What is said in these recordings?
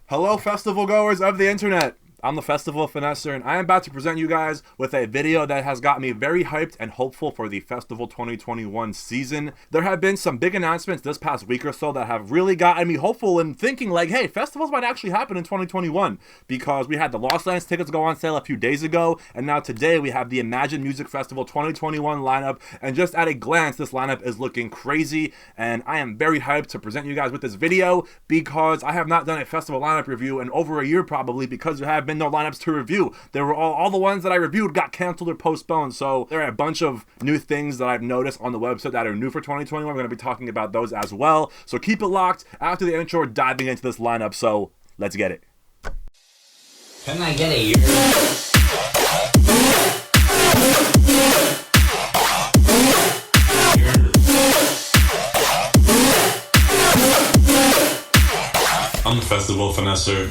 Hello, festival goers of the internet. I'm the Festival Finesser, and I am about to present you guys with a video that has got me very hyped and hopeful for the Festival 2021 season. There have been some big announcements this past week or so that have really gotten me hopeful and thinking like, hey, festivals might actually happen in 2021, because we had the Lost Lands tickets go on sale a few days ago, and now today we have the Imagine Music Festival 2021 lineup, and just at a glance, this lineup is looking crazy, and I am very hyped to present you guys with this video because I have not done a festival lineup review in over a year probably, because there have been no lineups to review. There were all the ones that I reviewed got canceled or postponed, so there are a bunch of new things that I've noticed on the website that are new for 2021. We're going to be talking about those as well, so keep it locked. After the intro, we're diving into this lineup, so let's get it. Can I get a year? I'm the Festival Finesser.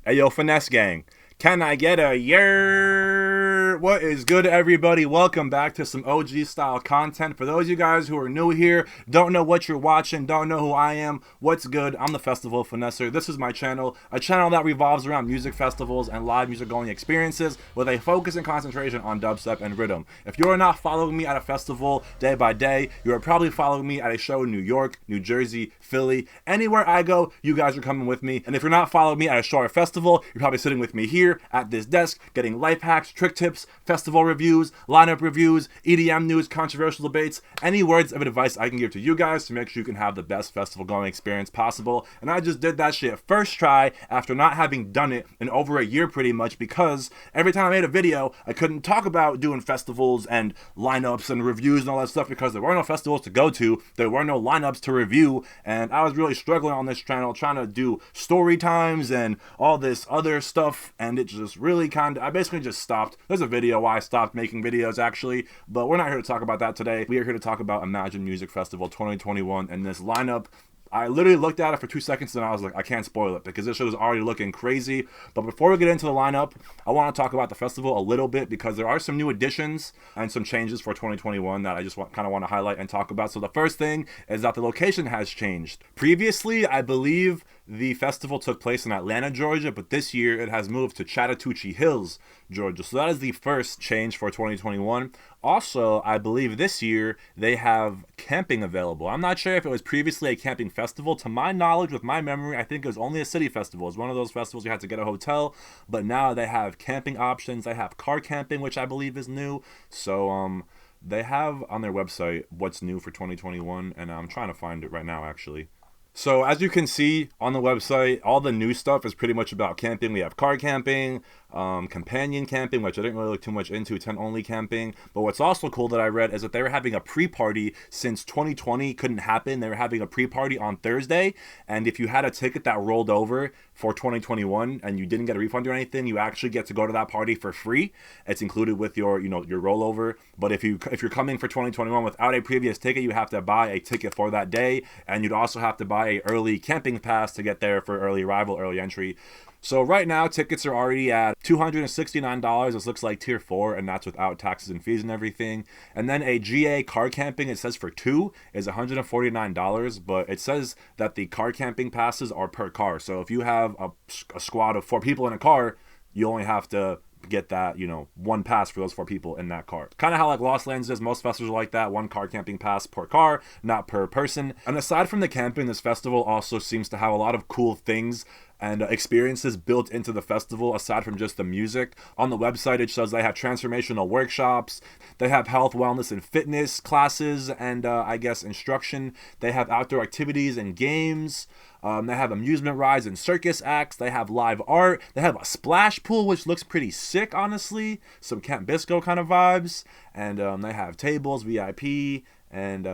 Hey yo, Finesse Gang, can I get a YERRRRR? What is good, everybody? Welcome back to some OG style content. For those of you guys who are new here, don't know what you're watching, don't know who I am, what's good? I'm the Festival Finesser. This is my channel, a channel that revolves around music festivals and live music going experiences with a focus and concentration on dubstep and rhythm. If you're not following me at a festival day by day, you are probably following me at a show in New York, New Jersey, Philly. Anywhere I go, you guys are coming with me. And if you're not following me at a show or festival, you're probably sitting with me here at this desk, getting life hacks, trick tips, festival reviews, lineup reviews, EDM news, controversial debates, any words of advice I can give to you guys to make sure you can have the best festival going experience possible. And I just did that shit first try after not having done it in over a year pretty much, because every time I made a video, I couldn't talk about doing festivals and lineups and reviews and all that stuff because there were no festivals to go to, there were no lineups to review, and I was really struggling on this channel trying to do story times and all this other stuff, and it just really I basically just stopped. There's a video why I stopped making videos actually, but we're not here to talk about that today. We are here to talk about Imagine Music Festival 2021 and this lineup. I literally looked at it for 2 seconds and I was like, I can't spoil it because this show is already looking crazy. But before we get into the lineup, I want to talk about the festival a little bit because there are some new additions and some changes for 2021 that I just kind of want to highlight and talk about. So the first thing is that the location has changed. Previously, I believe the festival took place in Atlanta, Georgia, but this year it has moved to Chattahoochee Hills, Georgia. So that is the first change for 2021. Also, I believe this year they have camping available. I'm not sure if it was previously a camping festival. To my knowledge, with my memory, I think it was only a city festival. It's one of those festivals you had to get a hotel, but now they have camping options. They have car camping, which I believe is new. So they have on their website what's new for 2021, and I'm trying to find it right now actually. So as you can see on the website, all the new stuff is pretty much about camping. We have car camping, companion camping, which I didn't really look too much into, tent only camping. But what's also cool that I read is that they were having a pre-party since 2020 couldn't happen. They were having a pre-party on Thursday, and if you had a ticket that rolled over for 2021 and you didn't get a refund or anything, you actually get to go to that party for free. It's included with your your rollover. But if you're coming for 2021 without a previous ticket, you have to buy a ticket for that day, and you'd also have to buy a early camping pass to get there for early arrival, early entry. So right now tickets are already at $269. This looks like tier 4, and that's without taxes and fees and everything. And then a GA car camping, it says for 2 is $149, but it says that the car camping passes are per car. So if you have a squad of 4 people in a car, you only have to get that, one pass for those 4 people in that car. Kind of how like Lost Lands is. Most festivals are like that, 1 car camping pass per car, not per person. And aside from the camping, this festival also seems to have a lot of cool things and experiences built into the festival aside from just the music. On the website, it shows they have transformational workshops, they have health, wellness, and fitness classes, and I guess instruction. They have outdoor activities and games. They have amusement rides and circus acts. They have live art. They have a splash pool, which looks pretty sick, honestly. Some Camp Bisco kind of vibes. And they have tables, VIP, and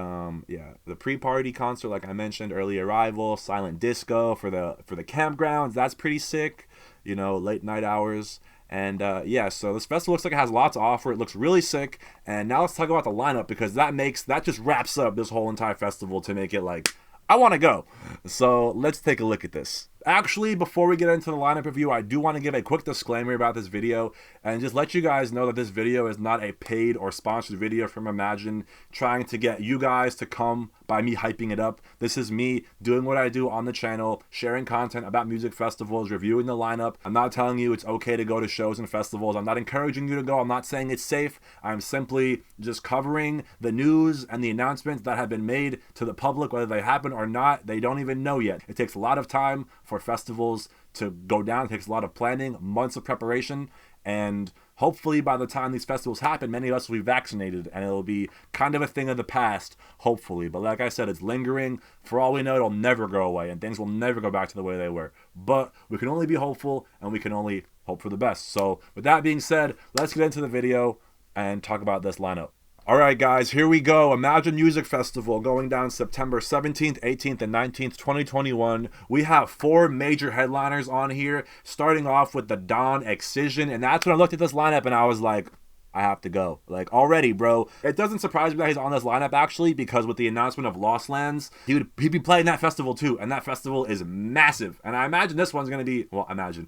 yeah, the pre-party concert, like I mentioned, early arrival, silent disco for the campgrounds. That's pretty sick. Late night hours. And yeah, so this festival looks like it has lots to offer. It looks really sick. And now let's talk about the lineup, because that just wraps up this whole entire festival to make it like, I want to go. So let's take a look at this. Actually, before we get into the lineup review, I do want to give a quick disclaimer about this video and just let you guys know that this video is not a paid or sponsored video from Imagine trying to get you guys to come by me hyping it up. This is me doing what I do on the channel, sharing content about music festivals, reviewing the lineup. I'm not telling you it's okay to go to shows and festivals. I'm not encouraging you to go. I'm not saying it's safe. I'm simply just covering the news and the announcements that have been made to the public, whether they happen or not. They don't even know yet. It takes a lot of time for festivals to go down. It takes a lot of planning, months of preparation, and hopefully by the time these festivals happen, many of us will be vaccinated and it'll be kind of a thing of the past, hopefully. But like I said, it's lingering. For all we know, it'll never go away and things will never go back to the way they were. But we can only be hopeful and we can only hope for the best. So with that being said, let's get into the video and talk about this lineup. Alright guys, here we go. Imagine Music Festival going down September 17th, 18th, and 19th, 2021. We have 4 major headliners on here, starting off with the Dawn Excision, and that's when I looked at this lineup and I was like, I have to go. Like, already, bro. It doesn't surprise me that he's on this lineup, actually, because with the announcement of Lost Lands, he'd be playing that festival, too, and that festival is massive. And I imagine this one's going to be, well, I imagine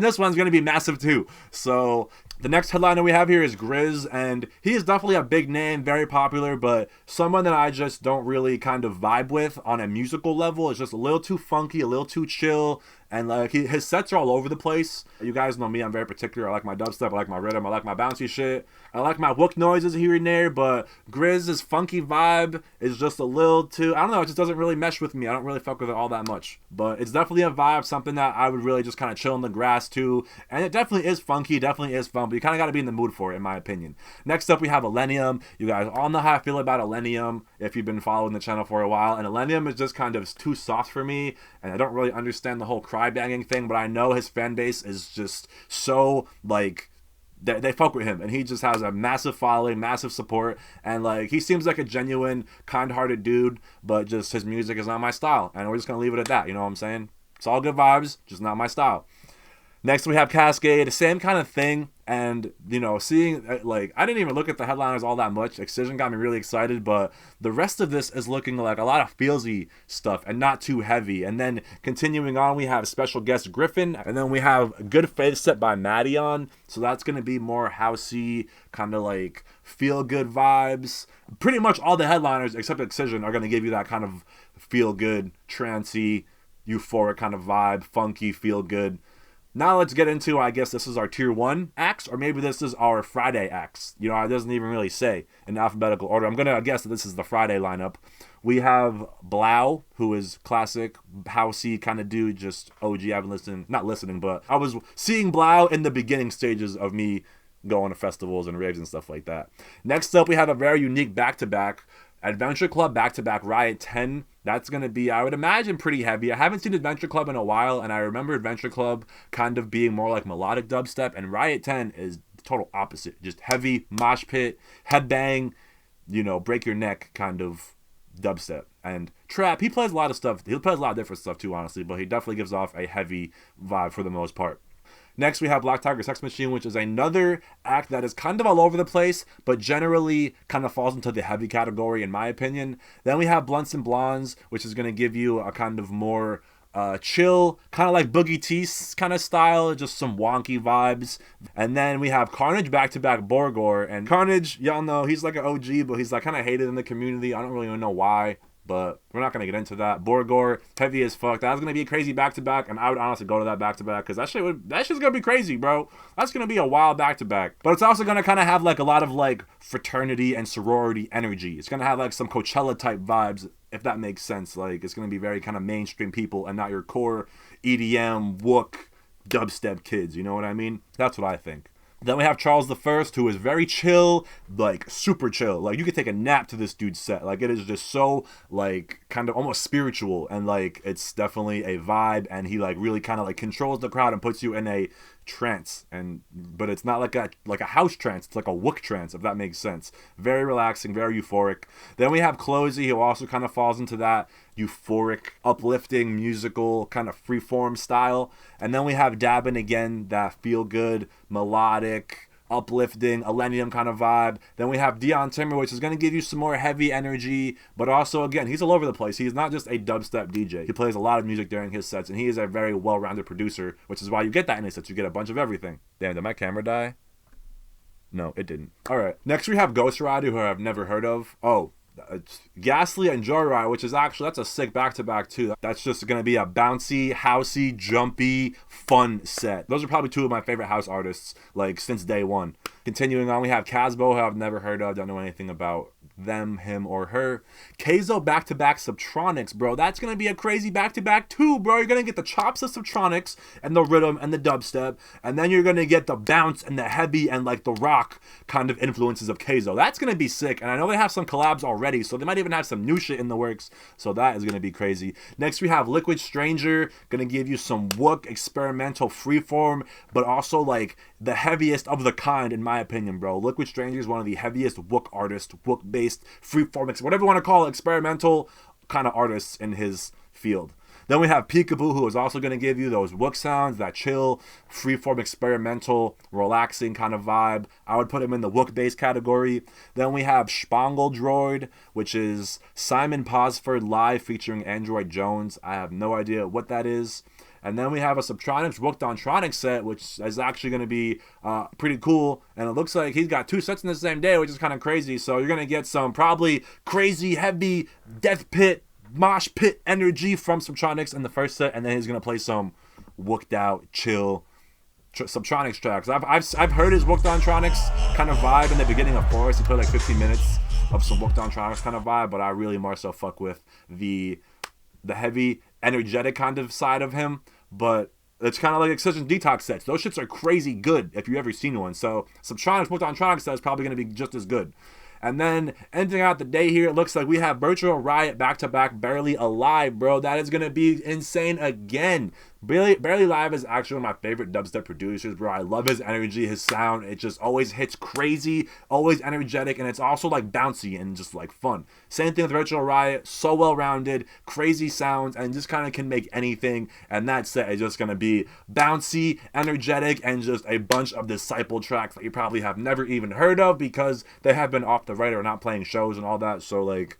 this one's going to be massive, too. So, the next headliner we have here is Grizz, and he is definitely a big name, very popular, but someone that I just don't really kind of vibe with on a musical level. It's just a little too funky, a little too chill, and like his sets are all over the place. You guys know me, I'm very particular. I like my dubstep, I like my rhythm, I like my bouncy shit. I like my wook noises here and there, but Grizz's funky vibe is just a little too, I don't know, it just doesn't really mesh with me. I don't really fuck with it all that much. But it's definitely a vibe, something that I would really just kind of chill in the grass to. And it definitely is funky, definitely is fun, but you kind of got to be in the mood for it, in my opinion. Next up, we have Illenium. You guys all know how I feel about Illenium if you've been following the channel for a while. And Illenium is just kind of too soft for me, and I don't really understand the whole cry banging thing, but I know his fan base is just so, like, they fuck with him, and he just has a massive following, massive support, and like he seems like a genuine, kind-hearted dude, but just his music is not my style, and we're just gonna leave it at that. You know what I'm saying? It's all good vibes, just not my style. Next we have Cascade, same kind of thing, and you know, seeing like I didn't even look at the headliners all that much. Excision got me really excited, but the rest of this is looking like a lot of feelsy stuff and not too heavy. And then continuing on, we have special guest Griffin, and then we have Good Faith set by Madeon, so that's gonna be more housey, kind of like feel good vibes. Pretty much all the headliners except Excision are gonna give you that kind of feel good, trancey, euphoric kind of vibe, funky, feel good. Now let's get into, I guess this is our tier 1 acts, or maybe this is our Friday acts. You know, it doesn't even really say in alphabetical order. I'm going to guess that this is the Friday lineup. We have Blau, who is classic, housey kind of dude, just OG. I've been listening, not listening, but I was seeing Blau in the beginning stages of me going to festivals and raves and stuff like that. Next up, we have a very unique back-to-back. Adventure Club back-to-back Riot 10. That's going to be, I would imagine, pretty heavy. I haven't seen Adventure Club in a while, and I remember Adventure Club kind of being more like melodic dubstep, and Riot 10 is the total opposite. Just heavy, mosh pit, headbang, you know, break your neck kind of dubstep. And trap, he plays a lot of stuff. He plays a lot of different stuff too, honestly, but he definitely gives off a heavy vibe for the most part. Next, we have Black Tiger Sex Machine, which is another act that is kind of all over the place, but generally kind of falls into the heavy category, in my opinion. Then we have Blunts and Blondes, which is going to give you a kind of more chill, kind of like Boogie T's kind of style, just some wonky vibes. And then we have Carnage back-to-back Borgor. And Carnage, y'all know, he's like an OG, but he's like kind of hated in the community. I don't really even know why, but we're not going to get into that. Borgor, heavy as fuck. That's going to be a crazy back-to-back, and I would honestly go to that back-to-back, because that shit's going to be crazy, bro. That's going to be a wild back-to-back. But it's also going to kind of have like a lot of like fraternity and sorority energy. It's going to have like some Coachella-type vibes, if that makes sense. Like, it's going to be very kind of mainstream people and not your core EDM, wook, dubstep kids. You know what I mean? That's what I think. Then we have Charles I, who is very chill, like super chill. Like you could take a nap to this dude's set. Like it is just so like kind of almost spiritual, and like it's definitely a vibe, and he like really kind of like controls the crowd and puts you in a trance, but it's not like a house trance, it's like a wook trance, if that makes sense. Very relaxing, very euphoric. Then we have Closey, who also kind of falls into that euphoric, uplifting, musical kind of freeform style. And then we have Dabin again, that feel good, melodic, uplifting, Millennium kind of vibe. Then we have Dion Timmer, which is going to give you some more heavy energy, but also, again, he's all over the place. He's not just a dubstep DJ. He plays a lot of music during his sets, and he is a very well-rounded producer, which is why you get that in his sets. You get a bunch of everything. Damn, did my camera die? No, it didn't. All right. Next, we have Ghost Rider, who I've never heard of. Oh, Ghastly and Joyride, which is actually, that's a sick back-to-back too. That's just going to be a bouncy, housey, jumpy, fun set. Those are probably two of my favorite house artists, like, since day one. Continuing on, we have Casbo, who I've never heard of, don't know anything about them, him, or her. Keizo back-to-back Subtronics, bro. That's going to be a crazy back-to-back too, bro. You're going to get the chops of Subtronics and the rhythm and the dubstep, and then you're going to get the bounce and the heavy and like the rock kind of influences of Keizo. That's going to be sick, and I know they have some collabs already, so they might even have some new shit in the works, so that is going to be crazy. Next, we have Liquid Stranger, going to give you some Wook experimental freeform, but also like the heaviest of the kind, in my opinion, bro. Liquid Stranger is one of the heaviest Wook artists, Wook-based, freeform, whatever you want to call it, experimental kind of artists in his field. Then we have Peekaboo, who is also going to give you those Wook sounds, that chill, freeform, experimental, relaxing kind of vibe. I would put him in the Wook-based category. Then we have Spangle Droid, which is Simon Posford live featuring Android Jones. I have no idea what that is. And then we have a Subtronics Wooked on Tronics set, which is actually going to be pretty cool. And it looks like he's got two sets in the same day, which is kind of crazy. So you're going to get some probably crazy, heavy, death pit, mosh pit energy from Subtronics in the first set. And then he's going to play some wooked out, chill Subtronics tracks. I've heard his Wooked on Tronics kind of vibe in the beginning of Forest. He played like 15 minutes of some Wooked on Tronics kind of vibe. But I really more so fuck with the heavy, energetic kind of side of him. But it's kind of like Excision Detox sets. Those shits are crazy good if you've ever seen one. So Subtronics Wooked on Tronics set is probably going to be just as good. And then ending out the day here, it looks like we have Virtual Riot back-to-back Barely Alive, bro. That is going to be insane again. Barely Live is actually one of my favorite dubstep producers, bro. I love his energy, his sound. It just always hits crazy, always energetic, and it's also like bouncy and just like fun. Same thing with Virtual Riot, so well-rounded, crazy sounds, and just kind of can make anything. And that set is just going to be bouncy, energetic, and just a bunch of disciple tracks that you probably have never even heard of because they have been off the radar, not playing shows and all that. So like,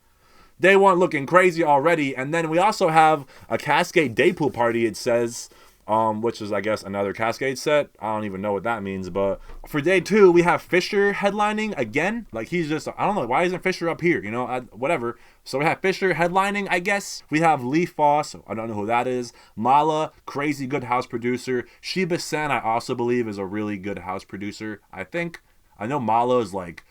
day one looking crazy already. And then we also have a Cascade Day Pool Party, it says, which is, I guess, another Cascade set. I don't even know what that means. But for day two, we have Fisher headlining again. Like, he's just, I don't know, why isn't Fisher up here? You know, whatever. So we have Fisher headlining, I guess. We have Lee Foss. I don't know who that is. Mala, crazy good house producer. Shiba San, I also believe, is a really good house producer, I think. I know Mala is like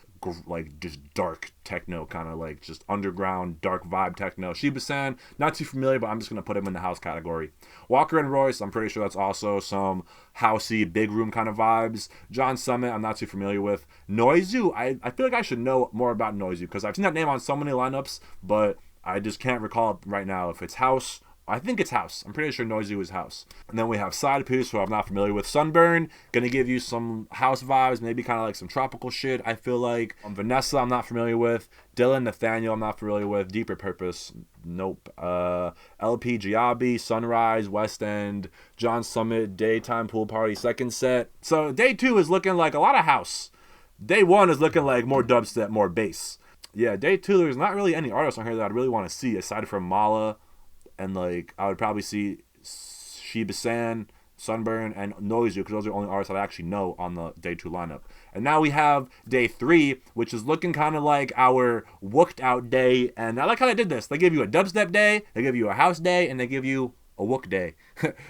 just dark techno, kind of like just underground dark vibe techno. Shiba-san, not too familiar, but I'm just gonna put him in the house category. Walker and Royce, I'm pretty sure that's also some housey big room kind of vibes. John Summit, I'm not too familiar with. Noizu, I feel like I should know more about Noizu because I've seen that name on so many lineups, but I just can't recall right now if it's house. I think it's house. I'm pretty sure Noizu is house. And then we have Side Piece, who I'm not familiar with. Sunburn, gonna give you some house vibes, maybe kind of like some tropical shit, I feel like. Vanessa, I'm not familiar with. Dylan Nathaniel, I'm not familiar with. Deeper Purpose, nope. LP Giabi, Sunrise, West End, John Summit, Daytime Pool Party, second set. So day two is looking like a lot of house. Day one is looking like more dubstep, more bass. Yeah, day two, there's not really any artists on here that I'd really want to see aside from Mala. And like, I would probably see Shiba-san, Sunburn, and Noizu, because those are the only artists that I actually know on the day two lineup. And now we have day three, which is looking kind of like our Wooked out day. And I like how they did this. They give you a dubstep day, they give you a house day, and they give you a Wook day.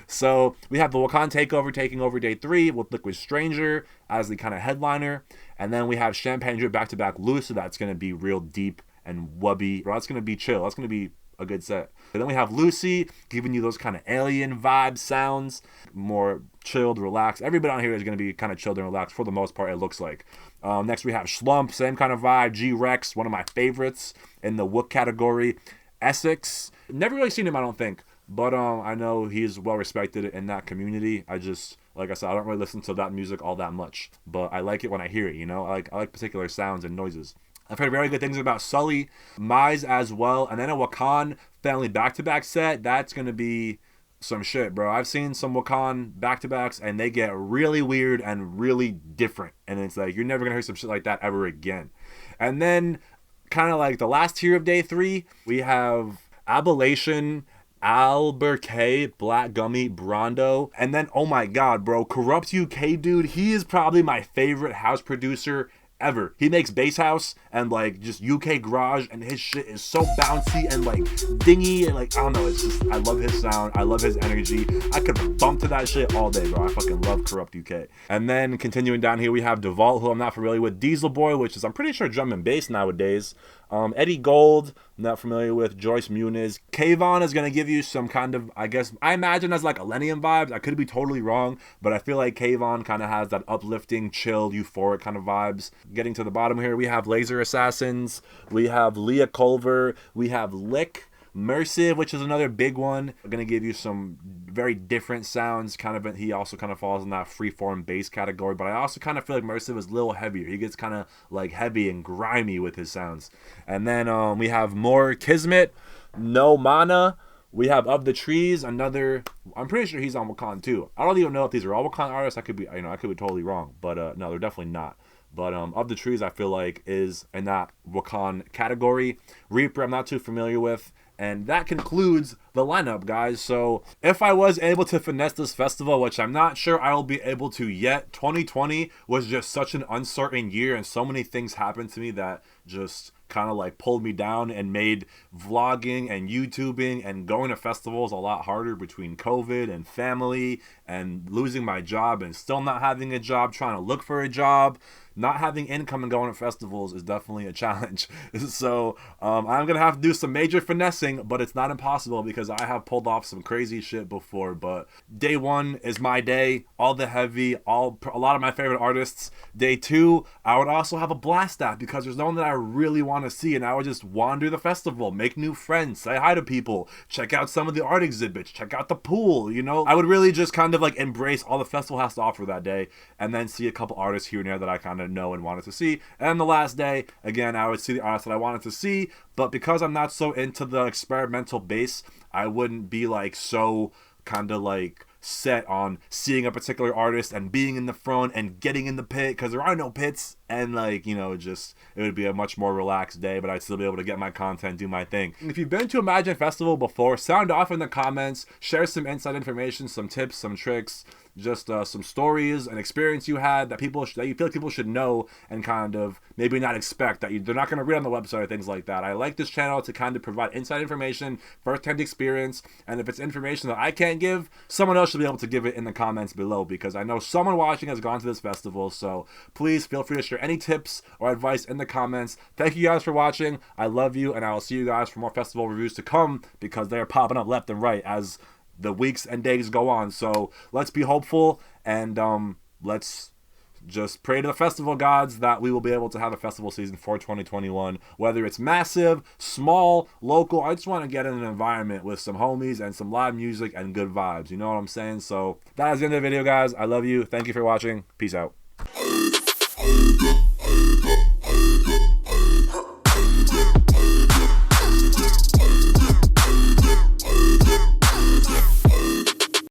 So we have the Wakan Takeover taking over day three with Liquid Stranger as the kind of headliner. And then we have Champagne Drip back-to-back Loose, so that's going to be real deep and wubby. Bro, that's going to be chill. That's going to be a good set. And then we have Lucy giving you those kind of alien vibe sounds, more chilled, relaxed. Everybody on here is going to be kind of chilled and relaxed for the most part, it looks like. Next we have Schlump, same kind of vibe. G-Rex, one of my favorites in the Wook category. Essex, never really seen him, I don't think, but I know he's well respected in that community. I just, like I said, I don't really listen to that music all that much, but I like it when I hear it, you know? I like particular sounds and noises. I've heard very good things about Sully, Mize as well, and then a Wakan family back-to-back set. That's going to be some shit, bro. I've seen some Wakan back-to-backs, and they get really weird and really different. And it's like, you're never going to hear some shit like that ever again. And then, kind of like the last tier of day 3, we have Ablation, Alberque, Black Gummy, Brondo. And then, oh my god, bro, Corrupt UK, dude, he is probably my favorite house producer ever. He makes bass house and like just UK garage, and his shit is so bouncy and like dingy and like, I don't know, it's just, I love his sound, I love his energy. I could bump to that shit all day, bro. I fucking love Corrupt UK. And then continuing down here, we have DeVault, who I'm not familiar with, Diesel Boy, which is, I'm pretty sure, drum and bass nowadays. Eddie Gold, not familiar with, Joyce Muniz. Kayvon is going to give you some kind of, I guess, I imagine as like Millennium vibes. I could be totally wrong, but I feel like Kayvon kind of has that uplifting, chill, euphoric kind of vibes. Getting to the bottom here, we have Laser Assassins, we have Leah Culver, we have Lick, Mersive, which is another big one. I'm going to give you some very different sounds. Kind of, he also kind of falls in that freeform bass category, but I also kind of feel like Mersive is a little heavier. He gets kind of like heavy and grimy with his sounds. And then we have more Kismet, No Mana. We have Of the Trees, another, I'm pretty sure he's on Wakan too. I don't even know if these are all Wakan artists. I could be, I could be totally wrong, but no, they're definitely not. But Of the Trees, I feel like, is in that Wakan category. Reaper, I'm not too familiar with. And that concludes the lineup, guys. So if I was able to finesse this festival, which I'm not sure I will be able to yet, 2020 was just such an uncertain year, and so many things happened to me that just kind of like pulled me down and made vlogging and YouTubing and going to festivals a lot harder, between COVID and family and losing my job and still not having a job, trying to look for a job. Not having income and going to festivals is definitely a challenge. So I'm going to have to do some major finessing, but it's not impossible because I have pulled off some crazy shit before. But day 1 is my day. All the heavy, a lot of my favorite artists. Day 2, I would also have a blast at because there's no one that I really want to see, and I would just wander the festival, make new friends, say hi to people, check out some of the art exhibits, check out the pool, you know? I would really just kind of like embrace all the festival has to offer that day, and then see a couple artists here and there that I kind of know and wanted to see. And the last day, again, I would see the artists that I wanted to see, but because I'm not so into the experimental bass, I wouldn't be like so kind of like set on seeing a particular artist and being in the front and getting in the pit, because there are no pits, and like, you know, just it would be a much more relaxed day, but I'd still be able to get my content, do my thing. If you've been to Imagine Festival before, sound off in the comments, share some inside information, some tips, some tricks, just some stories, an experience you had that you feel like people should know and kind of maybe not expect, that they're not going to read on the website or things like that. I like this channel to kind of provide inside information, first-hand experience, and if it's information that I can't give, someone else should be able to give it in the comments below, because I know someone watching has gone to this festival. So please feel free to share any tips or advice in the comments. Thank you guys for watching. I love you, and I will see you guys for more festival reviews to come, because they are popping up left and right as the weeks and days go on. So let's be hopeful, and let's just pray to the festival gods that we will be able to have a festival season for 2021, whether it's massive, small, local. I just want to get in an environment with some homies and some live music and good vibes, you know what I'm saying? So that is the end of the video, guys. I love you. Thank you for watching. Peace out.